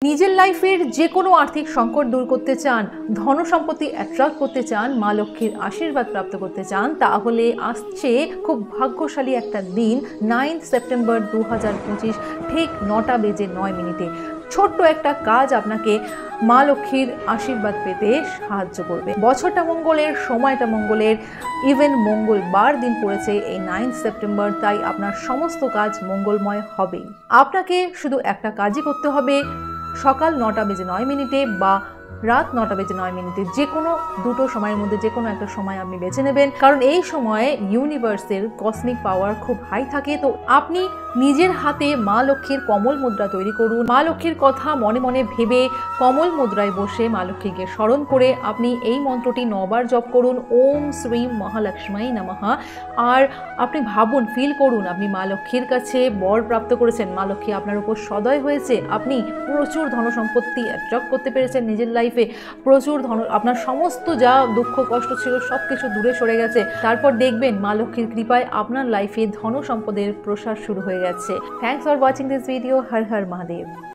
নিজের লাইফের যে কোনো আর্থিক সংকট দূর করতে চান, ধন সম্পত্তি অ্যাট্রাক্ট করতে চান, মা লক্ষ্মীর আশীর্বাদ প্রাপ্ত করতে চান, তাহলে আসছে খুব ভাগ্যশালী একটা দিন 9 সেপ্টেম্বর 2025 ঠিক 9:09। ছোট্ট একটা কাজ আপনাকে মা লক্ষ্মীর আশীর্বাদ পেতে সাহায্য করবে। বছরটা মঙ্গলের, সময়টা মঙ্গলের, ইভেন মঙ্গলবার দিন পড়েছে এই 9 সেপ্টেম্বর, তাই আপনার সমস্ত কাজ মঙ্গলময় হবেই। আপনাকে শুধু একটা কাজই করতে হবে, সকাল 9:09 বা রাত 9:09, যে কোনো দুটো সময়ের মধ্যে যে কোনো একটা সময় আপনি বেছে নেবেন, কারণ এই সময়ে ইউনিভার্সের কসমিক পাওয়ার খুব হাই থাকে। তো আপনি নিজের হাতে মা লক্ষ্মীর কমল মুদ্রা তৈরি করুন। মা লক্ষ্মীর কথা মনে মনে ভেবে কমল মুদ্রায় বসে মা লক্ষ্মীকে স্মরণ করে আপনি এই মন্ত্রটি 9 বার জপ করুন, ওম শ্রীম মহালক্ষ্মী নমঃ। আর আপনি ভাবুন, ফিল করুন আপনি মা লক্ষ্মীর কাছে বর প্রাপ্ত করেছেন, মা লক্ষ্মী আপনার উপর সদয় হয়েছে, আপনি প্রচুর ধন সম্পত্তি অ্যাট্রাক্ট করতে পেরেছেন নিজের লাইফে, প্রচুর ধন, আপনার সমস্ত যা দুঃখ কষ্ট ছিল সব কিছু দূরে সরে গেছে। তারপর দেখবেন মা লক্ষ্মীর কৃপায় আপনার লাইফে ধন সম্পদের প্রসার শুরু হয়ে গেছে। Thanks for watching this video. Har Har Mahadev.